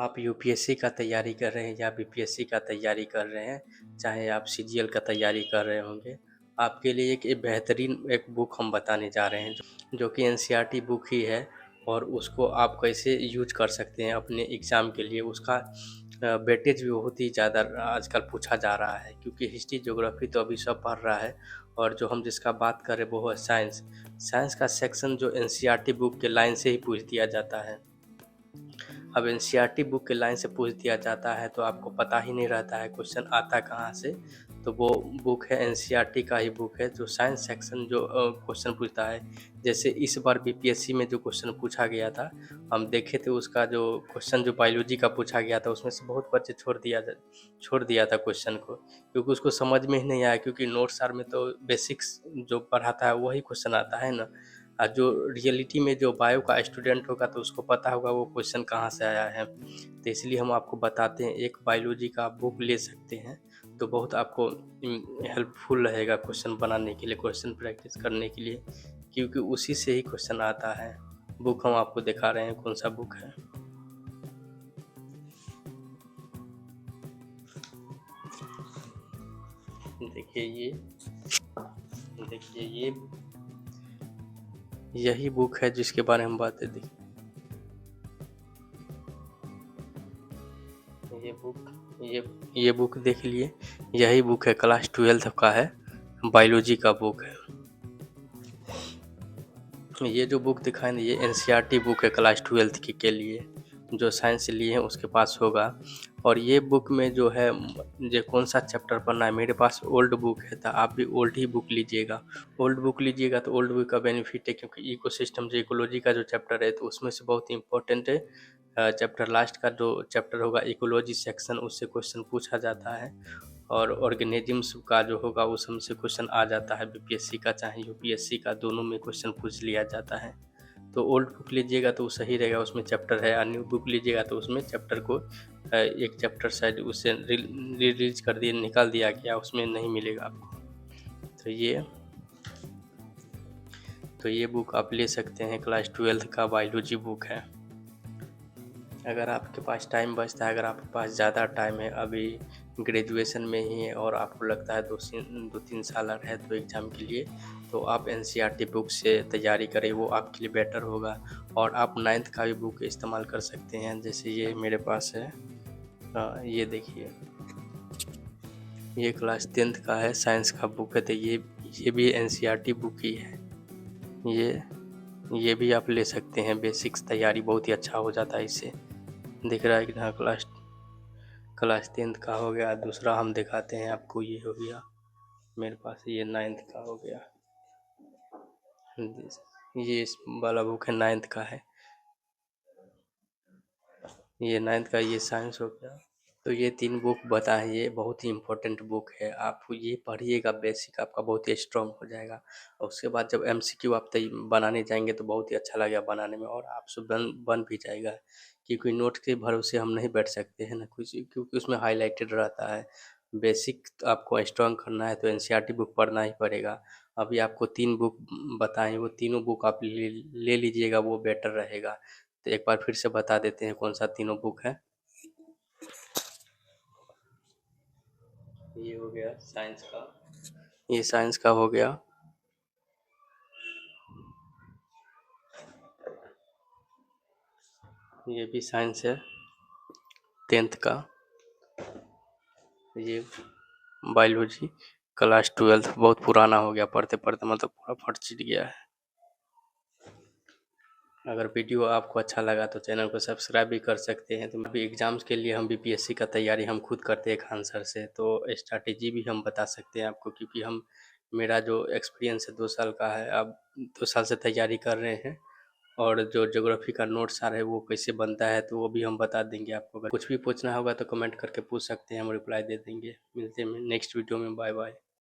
आप यूपीएससी का तैयारी कर रहे हैं या बीपीएससी का तैयारी कर रहे हैं, चाहे आप सीजीएल का तैयारी कर रहे होंगे, आपके लिए एक बेहतरीन एक बुक हम बताने जा रहे हैं जो कि एनसीईआरटी बुक ही है। और उसको आप कैसे यूज कर सकते हैं अपने एग्ज़ाम के लिए। उसका वेटेज भी बहुत ही ज़्यादा आजकल पूछा जा रहा है, क्योंकि हिस्ट्री ज्योग्राफी तो अभी सब पढ़ रहा है। और जो हम जिसका बात कर रहे हैं वो है साइंस। साइंस का सेक्शन जो एनसीईआरटी बुक के लाइन से ही पूछ दिया जाता है। अब एनसीईआरटी बुक के लाइन से पूछ दिया जाता है तो आपको पता ही नहीं रहता है क्वेश्चन आता कहाँ से। तो वो बुक है एनसीईआरटी का ही बुक है जो साइंस सेक्शन जो क्वेश्चन पूछता है। जैसे इस बार बीपीएससी में जो क्वेश्चन पूछा गया था, हम देखे थे उसका जो क्वेश्चन जो बायोलॉजी का पूछा गया था, उसमें से बहुत बच्चे छोड़ दिया था क्वेश्चन को, क्योंकि उसको समझ में ही नहीं आया। क्योंकि नोट्स आर में तो बेसिक्स जो पढ़ाता है वही क्वेश्चन आता है ना। जो रियलिटी में जो बायो का स्टूडेंट होगा तो उसको पता होगा वो क्वेश्चन कहाँ से आया है। तो इसलिए हम आपको बताते हैं, एक बायोलॉजी का आप बुक ले सकते हैं तो बहुत आपको हेल्पफुल रहेगा क्वेश्चन बनाने के लिए, क्वेश्चन प्रैक्टिस करने के लिए, क्योंकि उसी से ही क्वेश्चन आता है। बुक हम आपको दिखा रहे हैं कौन सा बुक है। देखिए ये यही बुक है जिसके बारे में बातें। देखिए ये बुक देख लिए, यही बुक है, क्लास 12 का है, बायोलॉजी का बुक है। ये जो बुक दिखाए ना, ये एनसीईआरटी बुक है क्लास 12 के लिए, जो साइंस से लिए हैं उसके पास होगा। और ये बुक में जो है जो कौन सा चैप्टर पढ़ना है, मेरे पास ओल्ड बुक है तो आप भी ओल्ड ही बुक लीजिएगा। ओल्ड बुक लीजिएगा तो ओल्ड बुक का बेनिफिट है, क्योंकि इकोसिस्टम जो इकोलॉजी का जो चैप्टर है तो उसमें से बहुत इंपॉर्टेंट है चैप्टर। लास्ट का जो चैप्टर होगा इकोलॉजी सेक्शन, उससे क्वेश्चन पूछा जाता है। और ऑर्गेनिजम्स का जो होगा उस हमसे क्वेश्चन आ जाता है, बीपीएससी का चाहे यूपीएससी का, दोनों में क्वेश्चन पूछ लिया जाता है। तो ओल्ड बुक लीजिएगा तो सही रहेगा, उसमें चैप्टर है। और न्यू बुक लीजिएगा तो उसमें चैप्टर को एक चैप्टर शायद उससे रिलीज कर दिया, निकाल दिया गया, उसमें नहीं मिलेगा आपको। तो ये बुक आप ले सकते हैं, क्लास 12 का बायोलॉजी बुक है। अगर आपके पास टाइम बचता है, अगर आपके पास ज़्यादा टाइम है, अभी ग्रेजुएशन में ही है और आपको लगता है 2-3 साल है तो एग्ज़ाम के लिए, तो आप एनसीईआरटी बुक से तैयारी करें, वो आपके लिए बेटर होगा। और आप 9th का भी बुक इस्तेमाल कर सकते हैं, जैसे ये मेरे पास है। ये देखिए, ये क्लास 10th का है, साइंस का बुक है। तो ये भी एनसीईआरटी बुक ही है। ये भी आप ले सकते हैं, बेसिक्स तैयारी बहुत ही अच्छा हो जाता है इससे। दिख रहा है कि हाँ, क्लास 10th का हो गया। दूसरा हम दिखाते हैं आपको, ये हो गया मेरे पास, ये 9th का हो गया। ये इस वाला बुक है, 9th का है, ये 9th का, ये साइंस हो गया। तो ये 3 बुक बताएं, ये बहुत ही इम्पोर्टेंट बुक है, आप ये पढ़िएगा, बेसिक आपका बहुत ही स्ट्रॉन्ग हो जाएगा। और उसके बाद जब एमसीक्यू आप बनाने जाएंगे तो बहुत ही अच्छा लगेगा बनाने में, और आपसे बन भी जाएगा। क्योंकि नोट के भरोसे हम नहीं बैठ सकते हैं ना कुछ, क्योंकि उसमें हाईलाइटेड रहता है। बेसिक आपको स्ट्रॉन्ग करना है तो एनसीईआरटी बुक पढ़ना ही पड़ेगा। अभी आपको 3 बुक बताएं, वो तीनों बुक आप ले लीजिएगा, वो बेटर रहेगा। तो एक बार फिर से बता देते हैं कौन सा तीनों बुक है। ये हो गया साइंस का, ये साइंस का हो गया। ये भी साइंस है 10th का। ये बायोलॉजी क्लास 12 बहुत पुराना हो गया, पढ़ते पढ़ते मतलब पूरा फट चिट गया है। अगर वीडियो आपको अच्छा लगा तो चैनल को सब्सक्राइब भी कर सकते हैं। तो अभी एग्ज़ाम्स के लिए हम बीपीएससी का तैयारी हम खुद करते हैं खान सर से, तो स्ट्रैटेजी भी हम बता सकते हैं आपको, क्योंकि मेरा जो एक्सपीरियंस है 2 साल का है, अब 2 साल से तैयारी कर रहे हैं। और जो ज्योग्राफी का नोट्स आ रहा है वो कैसे बनता है तो वो भी हम बता देंगे आपको। अगर कुछ भी पूछना होगा तो कमेंट करके पूछ सकते हैं, हम रिप्लाई दे देंगे। मिलते हैं नेक्स्ट वीडियो में, बाय बाय।